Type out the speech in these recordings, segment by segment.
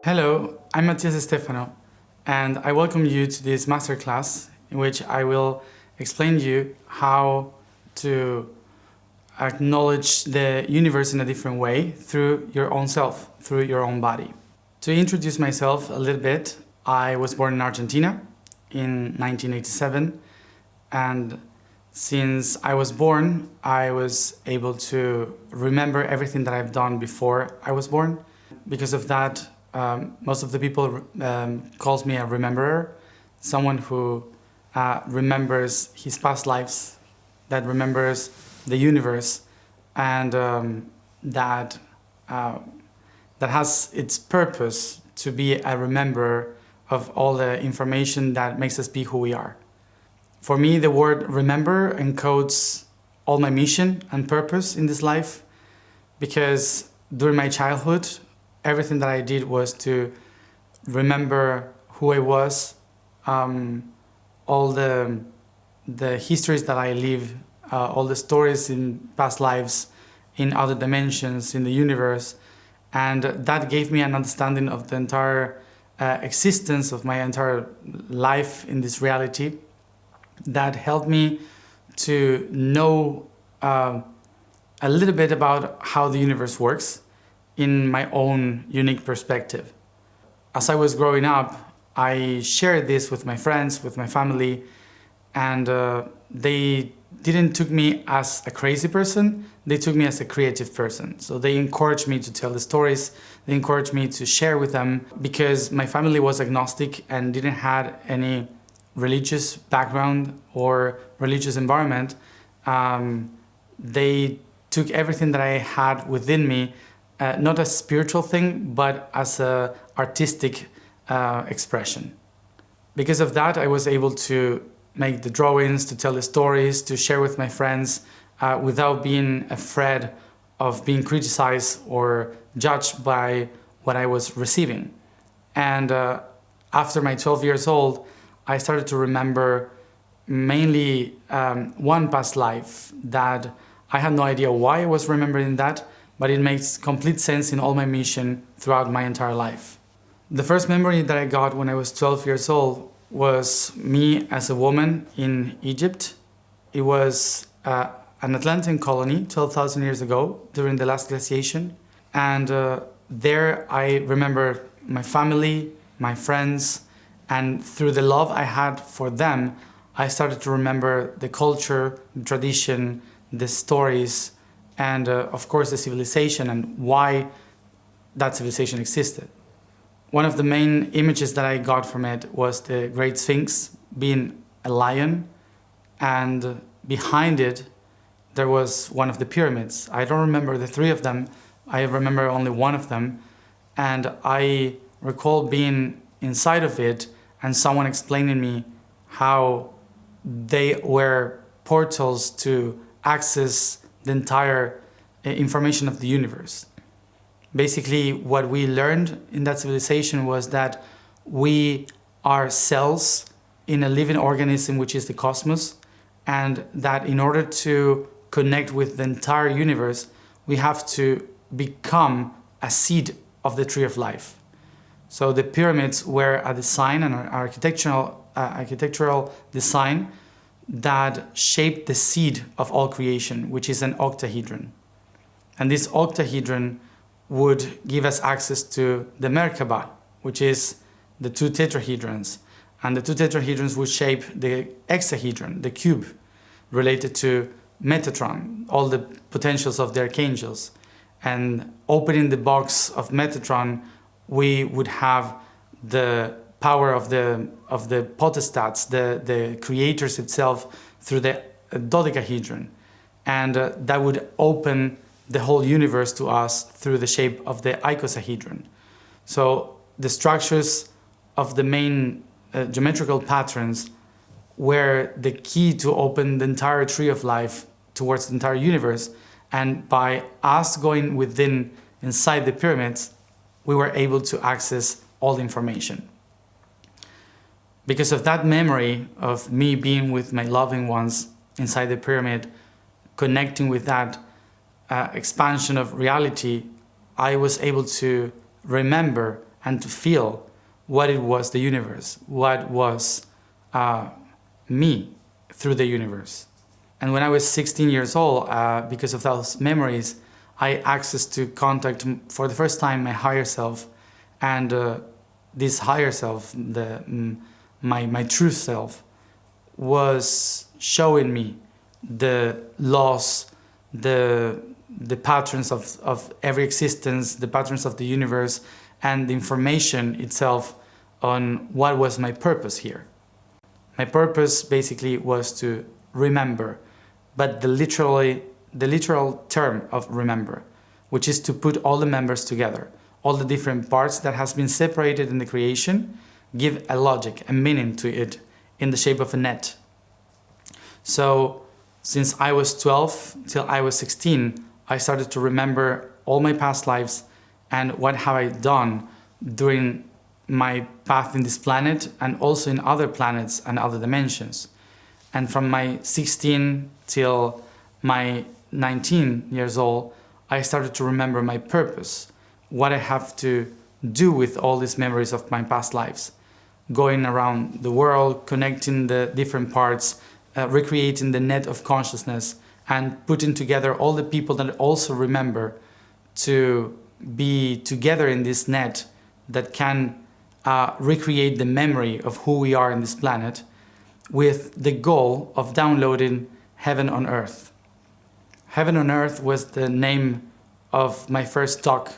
Hello, I'm Matías Stefano, and I welcome you to this masterclass in which I will explain to you how to acknowledge the universe in a different way through your own self, through your own body. To introduce myself a little bit, I was born in Argentina in 1987, and since I was born, I was able to remember everything that I've done before I was born. Because of that, most of the people calls me a rememberer, someone who remembers his past lives, that remembers the universe, and that has its purpose to be a rememberer of all the information that makes us be who we are. For me, the word remember encodes all my mission and purpose in this life, because during my childhood, everything that I did was to remember who I was, all the histories that I live, all the stories in past lives, in other dimensions, in the universe, and that gave me an understanding of the entire existence of my entire life in this reality. That helped me to know a little bit about how the universe works in my own unique perspective. As I was growing up, I shared this with my friends, with my family, and they didn't took me as a crazy person, they took me as a creative person. So they encouraged me to tell the stories, they encouraged me to share with them, because my family was agnostic and didn't have any religious background or religious environment. They took everything that I had within me, not as a spiritual thing, but as an artistic expression. Because of that, I was able to make the drawings, to tell the stories, to share with my friends without being afraid of being criticized or judged by what I was receiving. And after my 12 years old, I started to remember mainly one past life that I had no idea why I was remembering that, but it makes complete sense in all my mission throughout my entire life. The first memory that I got when I was 12 years old was me as a woman in Egypt. It was an Atlantean colony 12,000 years ago during the last glaciation. And there I remember my family, my friends, and through the love I had for them, I started to remember the culture, the tradition, the stories, and of course the civilization and why that civilization existed. One of the main images that I got from it was the Great Sphinx being a lion, and behind it there was one of the pyramids. I don't remember the three of them, I remember only one of them, and I recall being inside of it and someone explaining me how they were portals to access the entire information of the universe. Basically, what we learned in that civilization was that we are cells in a living organism, which is the cosmos, and that in order to connect with the entire universe, we have to become a seed of the tree of life. So the pyramids were a design, an architectural design that shaped the seed of all creation, which is an octahedron. And this octahedron would give us access to the Merkaba, which is the two tetrahedrons. And the two tetrahedrons would shape the hexahedron, the cube, related to Metatron, all the potentials of the archangels. And opening the box of Metatron, we would have the power of the potestats, the creators itself, through the dodecahedron. And that would open the whole universe to us through the shape of the icosahedron. So the structures of the main geometrical patterns were the key to open the entire tree of life towards the entire universe. And by us going within, inside the pyramids, we were able to access all the information. Because of that memory of me being with my loving ones inside the pyramid, connecting with that, expansion of reality, I was able to remember and to feel what it was, the universe, what was me through the universe. And when I was 16 years old, because of those memories, I accessed to contact for the first time my higher self, and this higher self, my true self, was showing me the laws, the patterns of every existence, the patterns of the universe, and the information itself on what was my purpose here. My purpose basically was to remember, but the literal term of remember, which is to put all the members together, all the different parts that has been separated in the creation, give a logic, a meaning to it in the shape of a net. So since I was 12 till I was 16, I started to remember all my past lives and what have I done during my path in this planet and also in other planets and other dimensions. And from my 16 till my 19 years old, I started to remember my purpose, what I have to do with all these memories of my past lives, going around the world, connecting the different parts, recreating the net of consciousness, and putting together all the people that also remember to be together in this net that can recreate the memory of who we are in this planet, with the goal of downloading Heaven on Earth. Heaven on Earth was the name of my first talk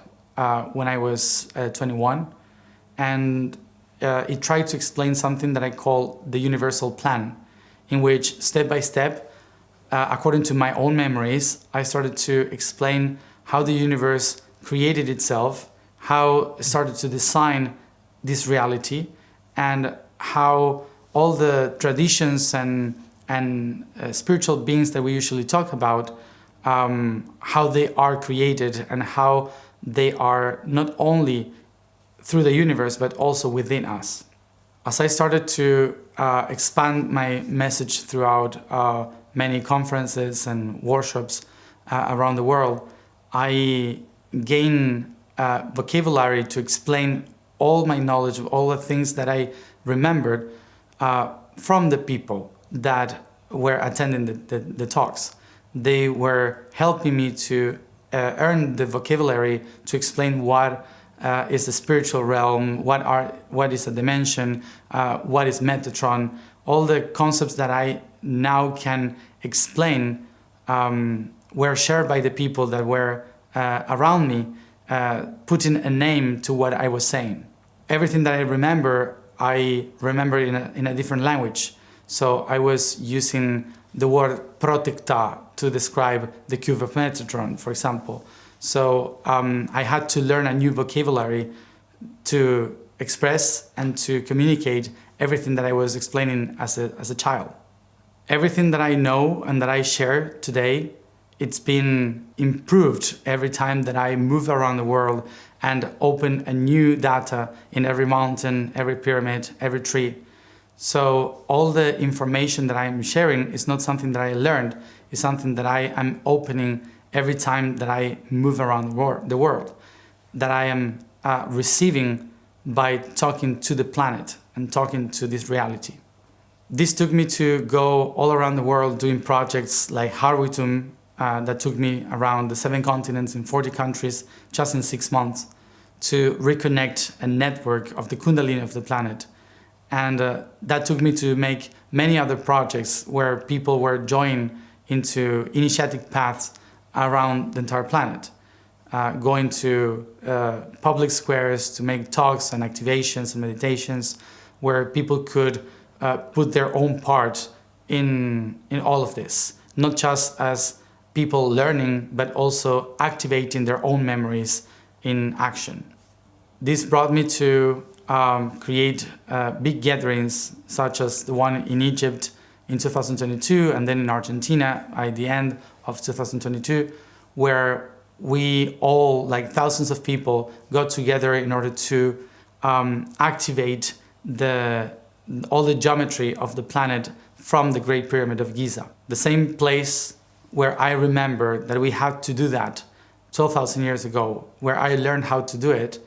when I was 21, and it tried to explain something that I call the universal plan, in which step by step, according to my own memories, I started to explain how the universe created itself, how it started to design this reality, and how all the traditions and spiritual beings that we usually talk about, how they are created and how they are not only through the universe but also within us. As I started to expand my message throughout many conferences and workshops around the world, I gained vocabulary to explain all my knowledge of all the things that I remembered from the people that were attending the talks. They were helping me to earn the vocabulary to explain what is the spiritual realm, what is a dimension, what is Metatron. All the concepts that I now can explain were shared by the people that were around me, putting a name to what I was saying. Everything that I remember in a different language. So I was using the word protecta to describe the cube of Metatron, for example. So I had to learn a new vocabulary to express and to communicate everything that I was explaining as a child. Everything that I know and that I share today, it's been improved every time that I move around the world and open a new data in every mountain, every pyramid, every tree. So all the information that I'm sharing is not something that I learned, it's something that I am opening every time that I move around the world, that I am receiving by talking to the planet and talking to this reality. This took me to go all around the world doing projects like Harwitum, that took me around the 7 continents in 40 countries just in 6 months to reconnect a network of the Kundalini of the planet. And that took me to make many other projects where people were joined into initiatic paths around the entire planet, going to public squares to make talks and activations and meditations where people could put their own part in all of this, not just as people learning, but also activating their own memories in action. This brought me to create big gatherings such as the one in Egypt in 2022 and then in Argentina at the end of 2022, where we all, like thousands of people, got together in order to activate all the geometry of the planet from the Great Pyramid of Giza. The same place where I remember that we had to do that 12,000 years ago, where I learned how to do it,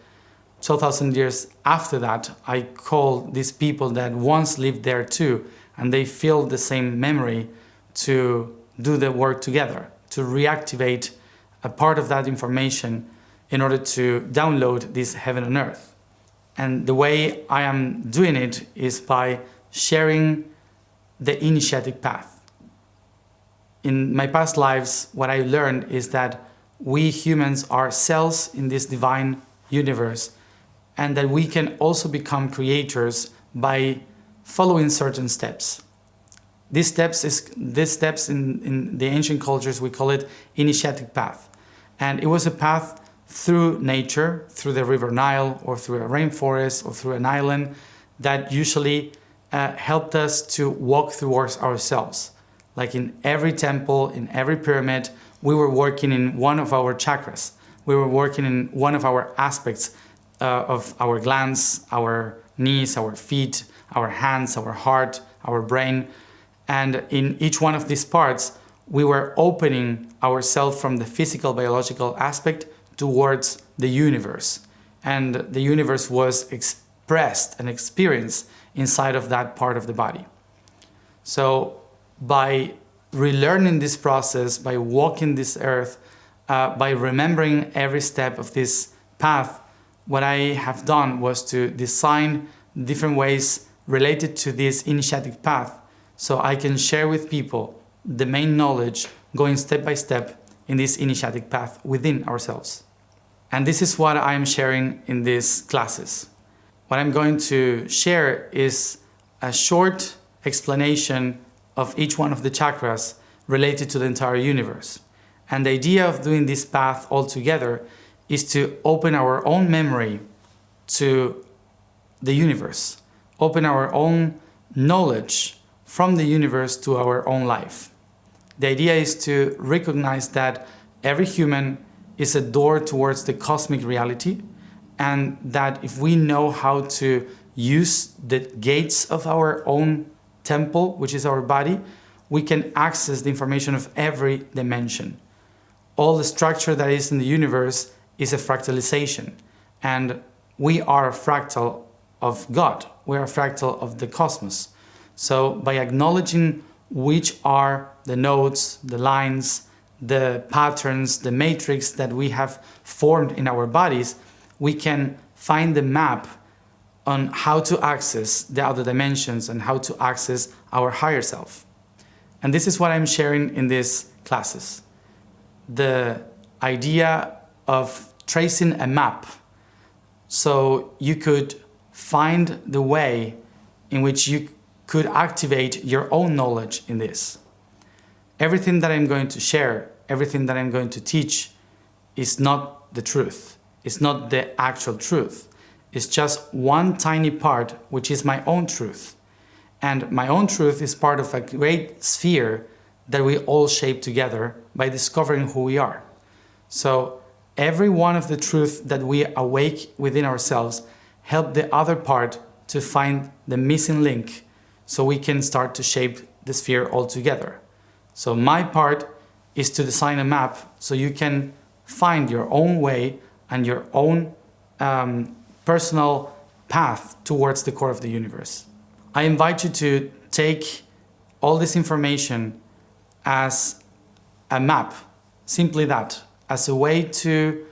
12,000 years after that, I call these people that once lived there too, and they feel the same memory, to do the work together, to reactivate a part of that information in order to download this heaven on earth. And the way I am doing it is by sharing the initiatic path. In my past lives, what I learned is that we humans are cells in this divine universe, and that we can also become creators by following certain steps. These steps in the ancient cultures, we call it initiatic path. And it was a path through nature, through the river Nile, or through a rainforest, or through an island, that usually helped us to walk towards ourselves. Like in every temple, in every pyramid, we were working in one of our chakras. We were working in one of our aspects of our glands, our knees, our feet, our hands, our heart, our brain. And in each one of these parts, we were opening ourselves from the physical, biological aspect towards the universe. And the universe was expressed and experienced inside of that part of the body. So by relearning this process, by walking this earth, by remembering every step of this path, what I have done was to design different ways related to this initiatic path, so I can share with people the main knowledge going step by step in this initiatic path within ourselves. And this is what I'm sharing in these classes. What I'm going to share is a short explanation of each one of the chakras related to the entire universe. And the idea of doing this path all together is to open our own memory to the universe, open our own knowledge from the universe to our own life. The idea is to recognize that every human is a door towards the cosmic reality, and that if we know how to use the gates of our own temple, which is our body, we can access the information of every dimension. All the structure that is in the universe is a fractalization, and we are a fractal of God. We are a fractal of the cosmos. So by acknowledging which are the nodes, the lines, the patterns, the matrix that we have formed in our bodies, we can find the map on how to access the other dimensions and how to access our higher self. And this is what I'm sharing in these classes. The idea of tracing a map, so you could find the way in which you could activate your own knowledge in this. Everything that I'm going to share, everything that I'm going to teach is not the truth. It's not the actual truth. It's just one tiny part, which is my own truth. And my own truth is part of a great sphere that we all shape together by discovering who we are. So every one of the truths that we awake within ourselves help the other part to find the missing link, so we can start to shape the sphere all together. So my part is to design a map so you can find your own way and your own personal path towards the core of the universe. I invite you to take all this information as a map, simply that, as a way to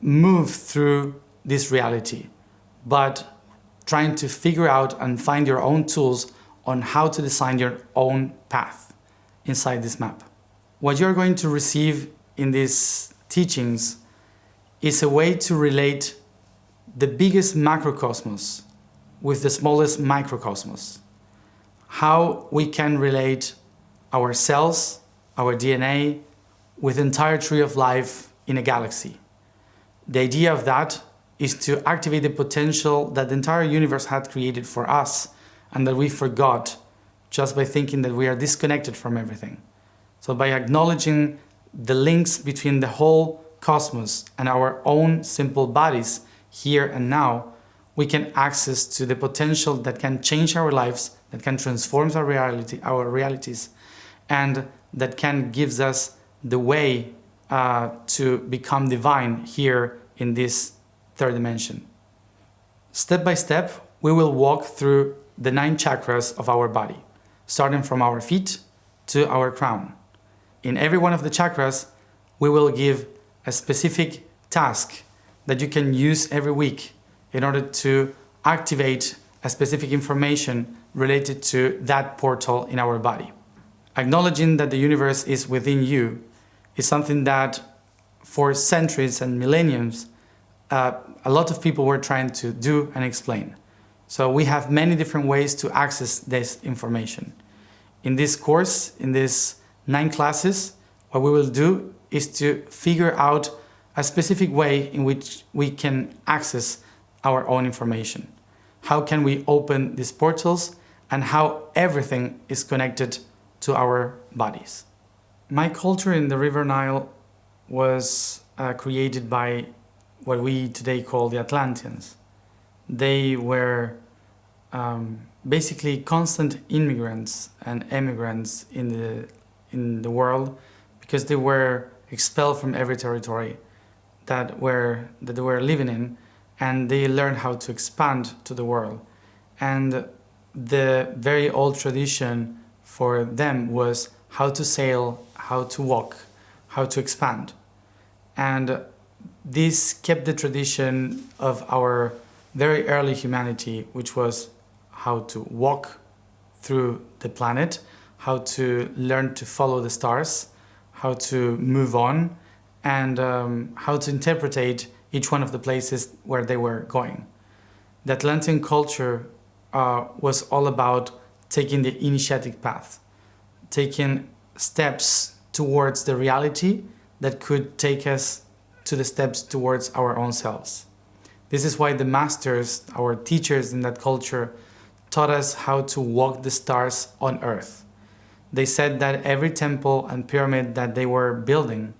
move through this reality, but trying to figure out and find your own tools on how to design your own path inside this map. What you're going to receive in these teachings is a way to relate the biggest macrocosmos with the smallest microcosmos. How we can relate our cells, our DNA, with the entire tree of life in a galaxy. The idea of that is to activate the potential that the entire universe had created for us, and that we forgot just by thinking that we are disconnected from everything. So by acknowledging the links between the whole cosmos and our own simple bodies here and now, we can access to the potential that can change our lives, that can transform our realities, and that can gives us the way to become divine here in this third dimension. Step by step, we will walk through the 9 chakras of our body, starting from our feet to our crown. In every one of the chakras, we will give a specific task that you can use every week in order to activate a specific information related to that portal in our body. Acknowledging that the universe is within you is something that for centuries and millenniums, a lot of people were trying to do and explain. So we have many different ways to access this information. In this course, in these 9 classes, what we will do is to figure out a specific way in which we can access our own information. How can we open these portals and how everything is connected to our bodies. My culture in the River Nile was created by what we today call the Atlanteans. They were basically constant immigrants and emigrants in the world because they were expelled from every territory that they were living in, and they learned how to expand to the world. And the very old tradition for them was how to sail, how to walk, how to expand. And this kept the tradition of our very early humanity, which was how to walk through the planet, how to learn to follow the stars, how to move on, and how to interpret each one of the places where they were going. The Atlantean culture was all about taking the initiatic path, taking steps towards the reality that could take us to the steps towards our own selves. This is why the masters, our teachers in that culture, taught us how to walk the stars on earth. They said that every temple and pyramid that they were building,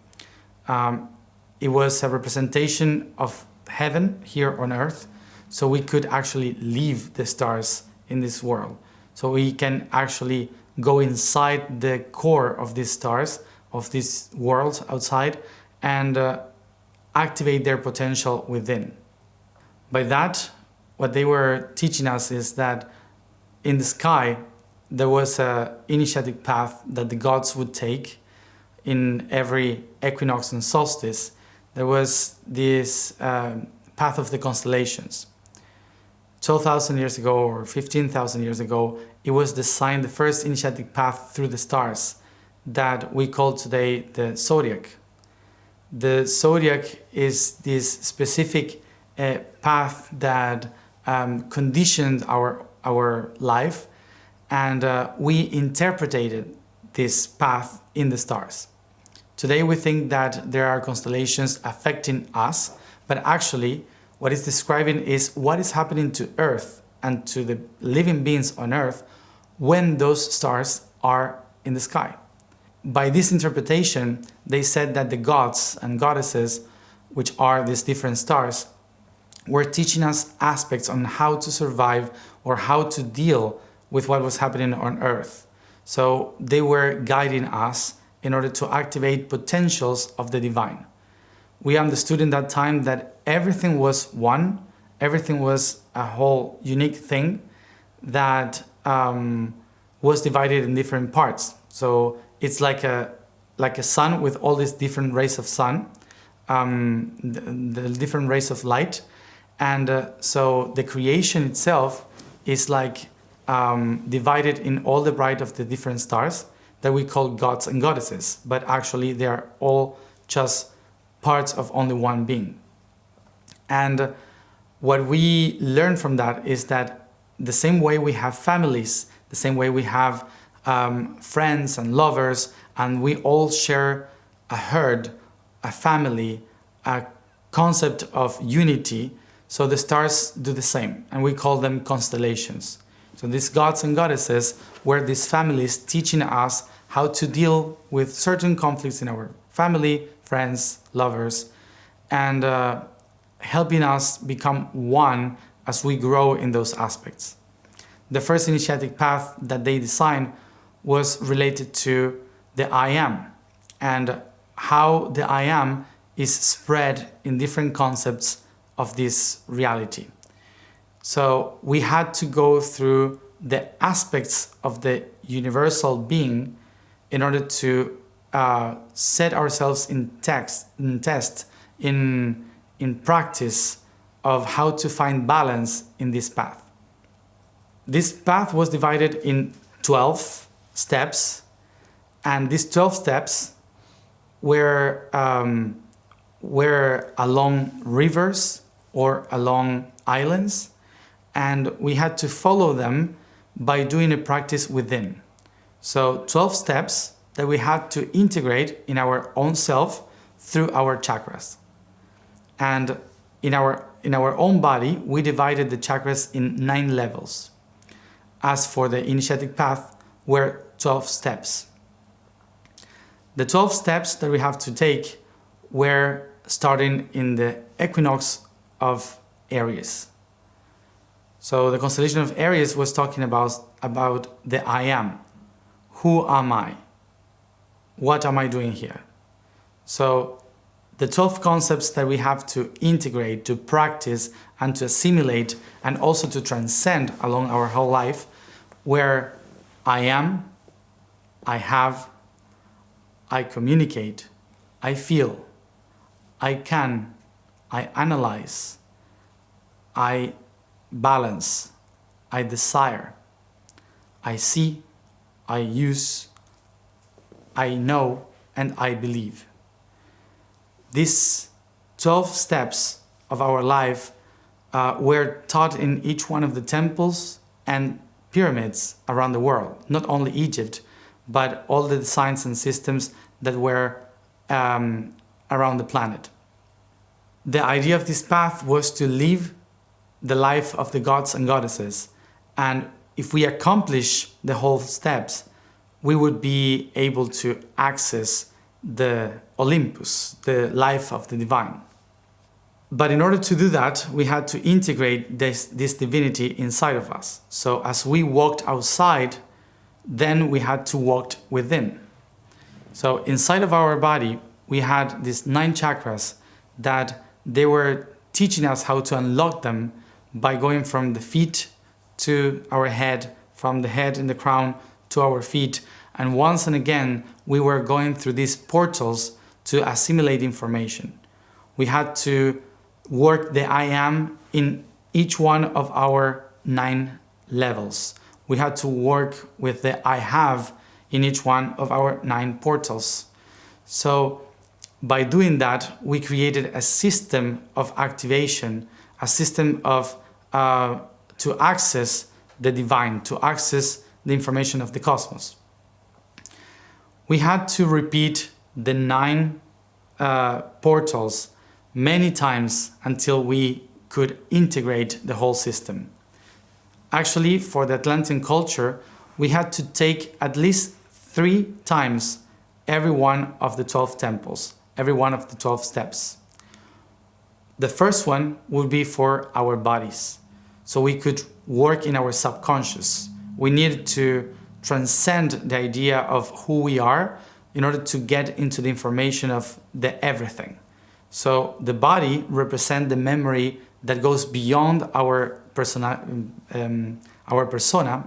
it was a representation of heaven here on earth, so we could actually leave the stars in this world. So we can actually go inside the core of these stars, of these worlds outside, and activate their potential within. By that, what they were teaching us is that in the sky, there was an initiatic path that the gods would take in every equinox and solstice. There was this path of the constellations. 12,000 years ago or 15,000 years ago, it was designed, the first initiatic path through the stars that we call today the zodiac. The zodiac is this specific path that conditioned our life, and we interpreted this path in the stars. Today we think that there are constellations affecting us, but actually what it's describing is what is happening to Earth and to the living beings on Earth when those stars are in the sky. By this interpretation, they said that the gods and goddesses, which are these different stars, were teaching us aspects on how to survive or how to deal with what was happening on Earth. So they were guiding us in order to activate potentials of the divine. We understood in that time that everything was one, everything was a whole unique thing that was divided in different parts. So it's like a sun with all these different rays of sun, the different rays of light. And so the creation itself is like divided in all the bright of the different stars that we call gods and goddesses, but actually they are all just parts of only one being. And what we learn from that is that the same way we have families, the same way we have friends and lovers, and we all share a herd, a family, a concept of unity, so the stars do the same, and we call them constellations. So these gods and goddesses were these families teaching us how to deal with certain conflicts in our family, friends, lovers, and helping us become one as we grow in those aspects. The first initiatic path that they designed was related to the I am, and how the I am is spread in different concepts of this reality. So we had to go through the aspects of the universal being in order to set ourselves in practice of how to find balance in this path. This path was divided in 12 steps, and these 12 steps were along rivers or along islands, and we had to follow them by doing a practice within. So 12 steps that we had to integrate in our own self through our chakras. And in our own body, we divided the chakras in 9 levels. As for the initiatic path, were 12 steps. The 12 steps that we have to take were starting in the equinox of Aries. So the constellation of Aries was talking about the I am. Who am I? What am I doing here? So the 12 concepts that we have to integrate, to practice, and to assimilate, and also to transcend along our whole life, were I am, I have, I communicate, I feel, I can, I analyze, I balance, I desire, I see, I use, I know, and I believe. These 12 steps of our life were taught in each one of the temples and pyramids around the world, not only Egypt, but all the designs and systems that were around the planet. The idea of this path was to live the life of the gods and goddesses, and if we accomplish the whole steps, we would be able to access the Olympus, the life of the divine. But in order to do that, we had to integrate this divinity inside of us. So as we walked outside, then we had to walk within. So inside of our body, we had these 9 chakras that they were teaching us how to unlock them by going from the feet to our head, from the head and the crown to our feet. And once and again, we were going through these portals to assimilate information. We had to work the I am in each one of our 9 levels. We had to work with the I have in each one of our 9 portals. So by doing that, we created a system of activation, a system of to access the divine, to access the information of the cosmos. We had to repeat the 9 portals many times until we could integrate the whole system. Actually, for the Atlantean culture, we had to take at least 3 times every one of the 12 temples, every one of the 12 steps. The first one would be for our bodies. So we could work in our subconscious. We needed to transcend the idea of who we are in order to get into the information of the everything. So the body represents the memory that goes beyond our persona,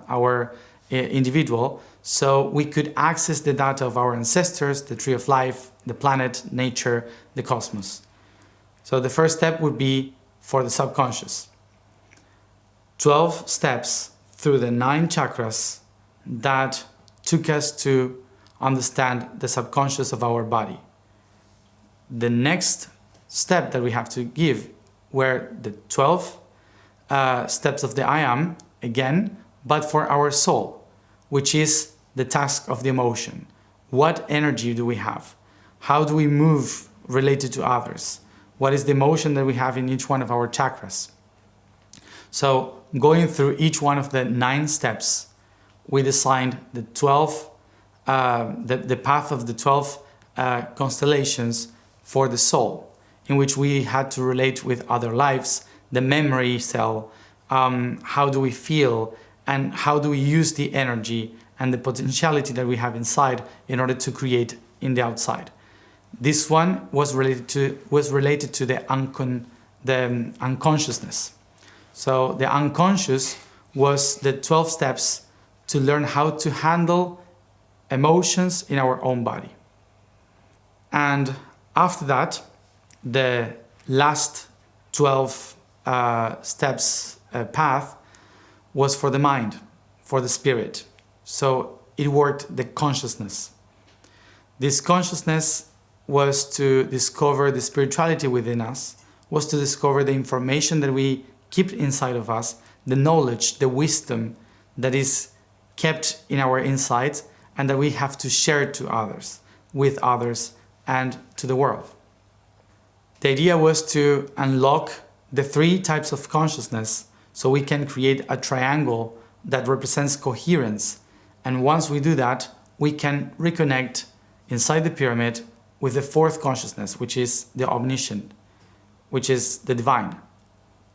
our individual. So we could access the data of our ancestors, the tree of life, the planet, nature, the cosmos. So the first step would be for the subconscious. 12 steps through the 9 chakras that took us to understand the subconscious of our body. The next step that we have to give were the 12 steps of the I am, again, but for our soul, which is the task of the emotion. What energy do we have? How do we move related to others? What is the emotion that we have in each one of our chakras? So going through each one of the 9 steps, we designed the 12, the path of the 12 constellations for the soul, in which we had to relate with other lives, the memory cell, how do we feel, and how do we use the energy, and the potentiality that we have inside in order to create in the outside. This one was related to the unconsciousness. So the unconscious was the 12 steps to learn how to handle emotions in our own body. And after that, the last 12 steps path was for the mind, for the spirit. So it worked the consciousness. This consciousness was to discover the spirituality within us, was to discover the information that we keep inside of us, the knowledge, the wisdom that is kept in our insides and that we have to share to others, with others, and to the world. The idea was to unlock the 3 types of consciousness so we can create a triangle that represents coherence. And once we do that, we can reconnect inside the pyramid with the 4th consciousness, which is the omniscient, which is the divine.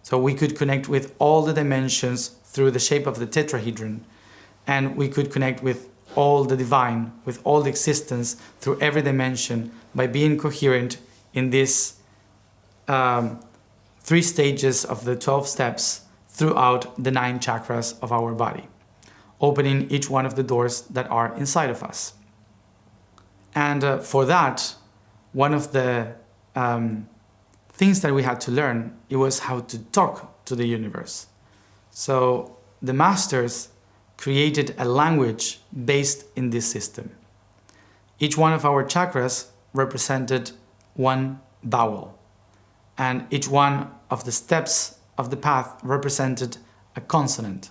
So we could connect with all the dimensions through the shape of the tetrahedron, and we could connect with all the divine, with all the existence through every dimension by being coherent in these 3 stages of the 12 steps throughout the 9 chakras of our body, opening each one of the doors that are inside of us. And for that, one of the things that we had to learn, it was how to talk to the universe. So the masters created a language based in this system. Each one of our chakras represented 1 vowel, and each one of the steps of the path represented a consonant.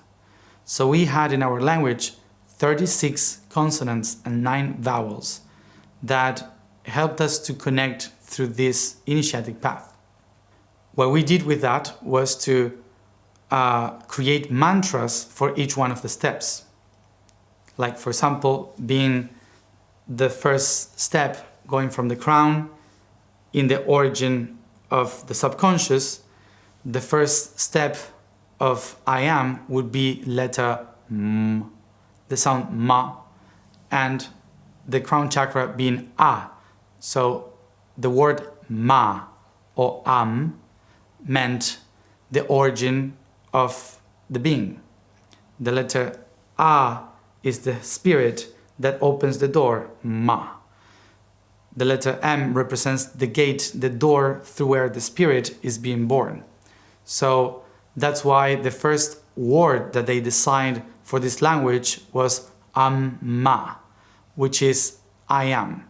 So we had in our language 36 consonants and 9 vowels that helped us to connect through this initiatic path. What we did with that was to create mantras for each one of the steps. Like, for example, being the first step going from the crown in the origin of the subconscious, the first step of I am would be letter M, the sound ma, and the crown chakra being A. So the word ma or am meant the origin of the being. The letter A is the spirit that opens the door, ma. The letter M represents the gate, the door through where the spirit is being born. So that's why the first word that they designed for this language was amma, which is I am.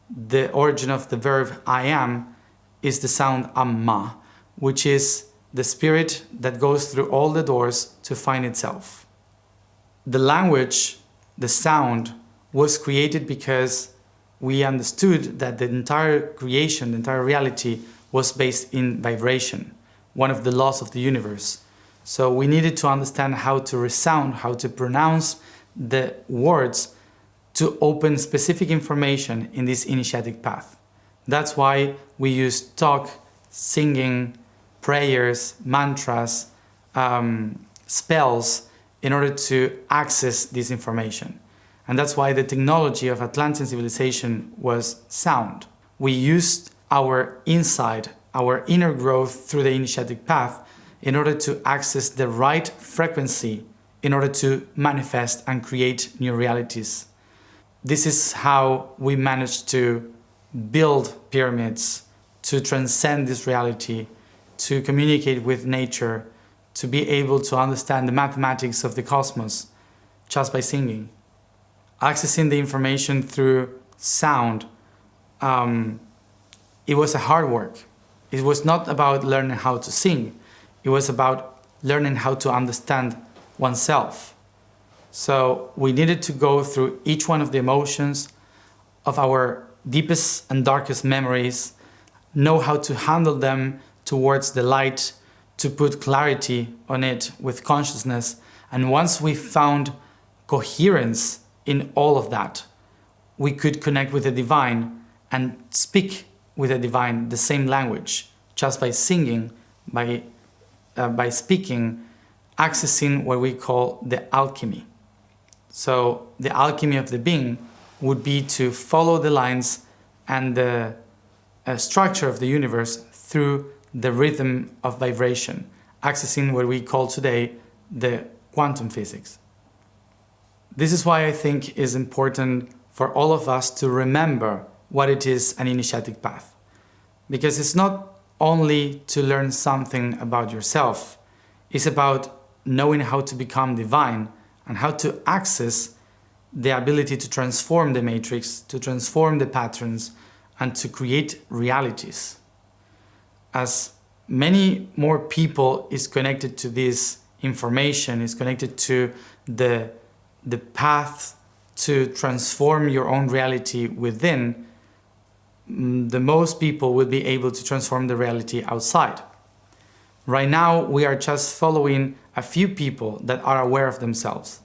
The origin of the verb I am is the sound amma, which is the spirit that goes through all the doors to find itself. The language, the sound, was created because we understood that the entire creation, the entire reality was based in vibration, one of the laws of the universe. So we needed to understand how to resound, how to pronounce the words to open specific information in this initiatic path. That's why we use talk, singing, prayers, mantras, spells in order to access this information. And that's why the technology of Atlantean civilization was sound. We used our inside, our inner growth through the initiatic path in order to access the right frequency in order to manifest and create new realities. This is how we managed to build pyramids, to transcend this reality, to communicate with nature, to be able to understand the mathematics of the cosmos just by singing. Accessing the information through sound, it was a hard work. It was not about learning how to sing. It was about learning how to understand oneself. So we needed to go through each one of the emotions of our deepest and darkest memories, know how to handle them towards the light, to put clarity on it with consciousness. And once we found coherence in all of that, we could connect with the divine and speak with the divine the same language, just by singing, by speaking, accessing what we call the alchemy. So the alchemy of the being would be to follow the lines and the structure of the universe through the rhythm of vibration, accessing what we call today the quantum physics. This is why I think it's important for all of us to remember what it is an initiatic path. Because it's not only to learn something about yourself, it's about knowing how to become divine and how to access the ability to transform the matrix, to transform the patterns, and to create realities. As many more people is connected to this information, is connected to the path to transform your own reality within, the most people will be able to transform the reality outside. Right now, we are just following a few people that are aware of themselves.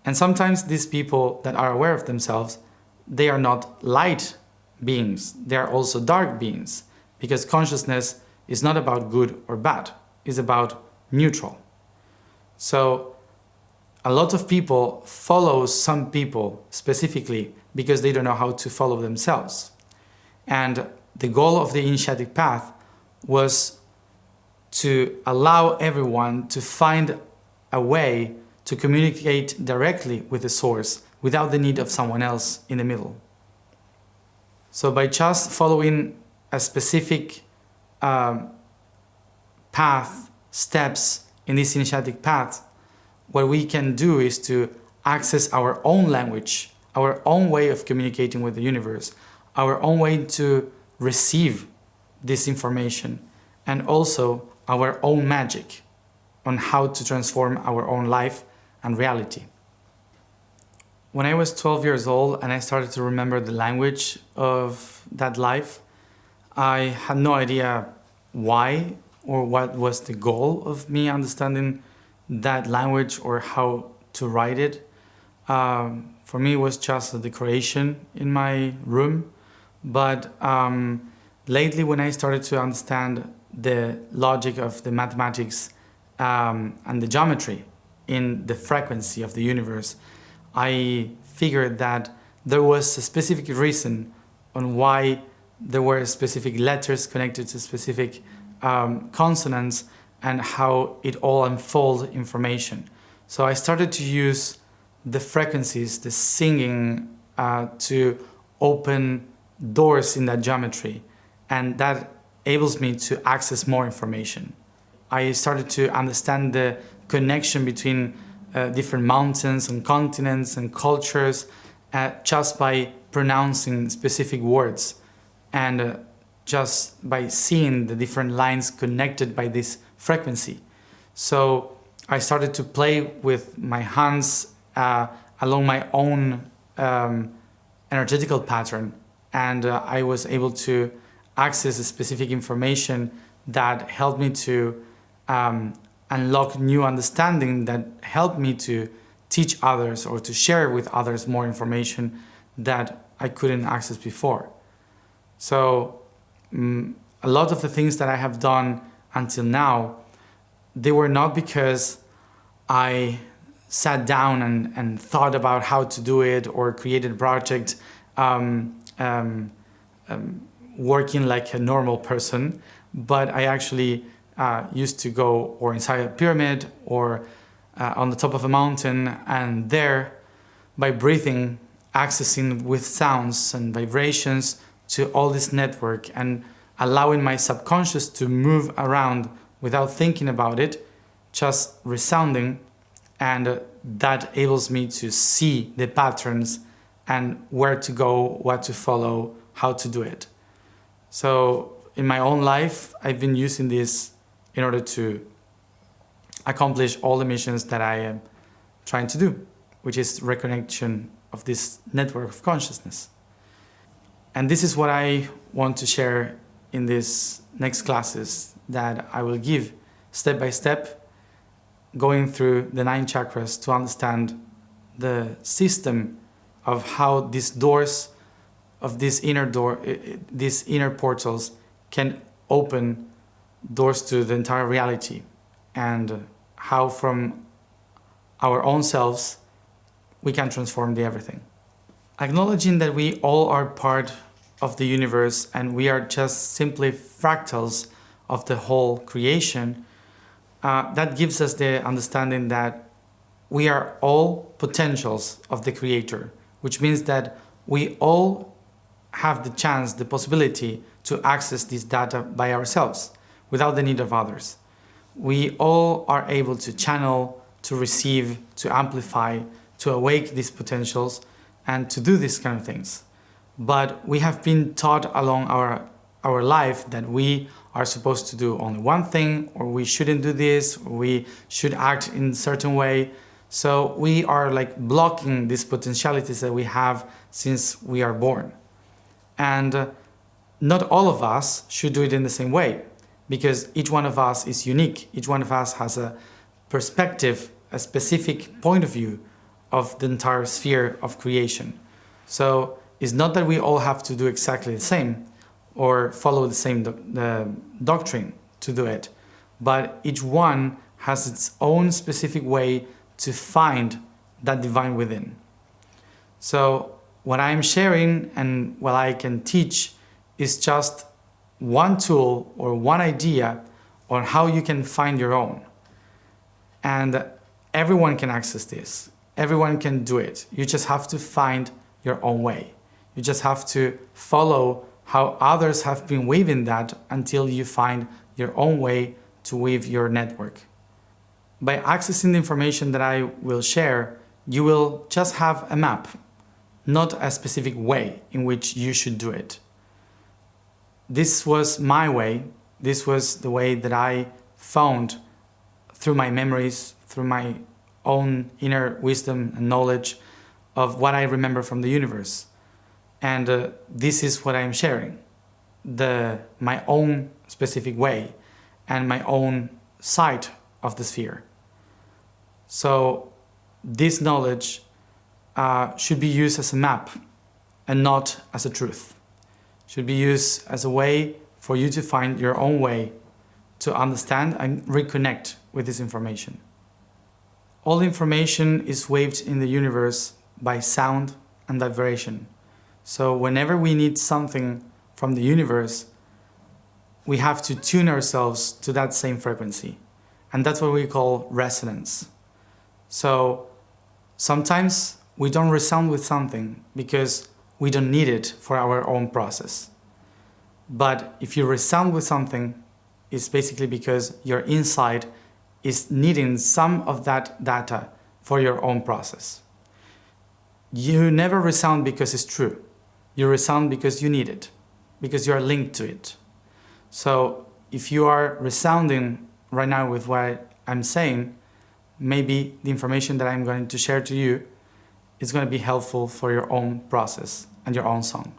And sometimes these people that are aware of themselves, they are not light beings, they are also dark beings, because consciousness is not about good or bad, it's about neutral. So a lot of people follow some people specifically because they don't know how to follow themselves. And the goal of the initiatic path was to allow everyone to find a way to communicate directly with the source without the need of someone else in the middle. So by just following a specific path, steps in this initiatic path, what we can do is to access our own language, our own way of communicating with the universe, our own way to receive this information, and also our own magic on how to transform our own life and reality. When I was 12 years old and I started to remember the language of that life, I had no idea why or what was the goal of me understanding that language or how to write it. For me, it was just a decoration in my room. But lately, when I started to understand the logic of the mathematics and the geometry in the frequency of the universe, I figured that there was a specific reason on why there were specific letters connected to specific consonants and how it all unfolds information. So I started to use the frequencies, the singing, to open doors in that geometry, and that enables me to access more information. I started to understand the connection between different mountains and continents and cultures just by pronouncing specific words and just by seeing the different lines connected by this frequency. So I started to play with my hands along my own energetical pattern, and I was able to access a specific information that helped me to unlock new understanding, that helped me to teach others or to share with others more information that I couldn't access before. So a lot of the things that I have done until now, they were not because I sat down and thought about how to do it or created a project working like a normal person, but I actually used to go or inside a pyramid or on the top of a mountain, and there, by breathing, accessing with sounds and vibrations to all this network and allowing my subconscious to move around without thinking about it, just resounding, and that enables me to see the patterns and where to go, what to follow, how to do it. So in my own life, I've been using this in order to accomplish all the missions that I am trying to do, which is reconnection of this network of consciousness. And this is what I want to share in these next classes that I will give step by step, going through the 9 chakras to understand the system of how these doors of these inner portals can open doors to the entire reality, and how from our own selves we can transform the everything. Acknowledging that we all are part of the universe and we are just simply fractals of the whole creation, that gives us the understanding that we are all potentials of the Creator, which means that we all have the chance, the possibility to access this data by ourselves without the need of others. We all are able to channel, to receive, to amplify, to awake these potentials and to do these kind of things. But we have been taught along our life that we are supposed to do only one thing, or we shouldn't do this, or we should act in a certain way. So we are like blocking these potentialities that we have since we are born. And not all of us should do it in the same way, because each one of us is unique. Each one of us has a perspective, a specific point of view of the entire sphere of creation. So it's not that we all have to do exactly the same or follow the same doctrine to do it, but each one has its own specific way to find that divine within. So what I'm sharing and what I can teach is just one tool or one idea on how you can find your own. And everyone can access this. Everyone can do it. You just have to find your own way. You just have to follow how others have been weaving that until you find your own way to weave your network. By accessing the information that I will share, you will just have a map, not a specific way in which you should do it. This was my way. This was the way that I found through my memories, through my own inner wisdom and knowledge of what I remember from the universe. And this is what I'm sharing, my own specific way and my own side of the sphere. So this knowledge should be used as a map and not as a truth. Should be used as a way for you to find your own way to understand and reconnect with this information. All information is waved in the universe by sound and vibration. So whenever we need something from the universe, we have to tune ourselves to that same frequency. And that's what we call resonance. So sometimes we don't resound with something because we don't need it for our own process. But if you resound with something, it's basically because your inside is needing some of that data for your own process. You never resound because it's true. You resound because you need it, because you are linked to it. So if you are resounding right now with what I'm saying, maybe the information that I'm going to share to you is going to be helpful for your own process and your own song.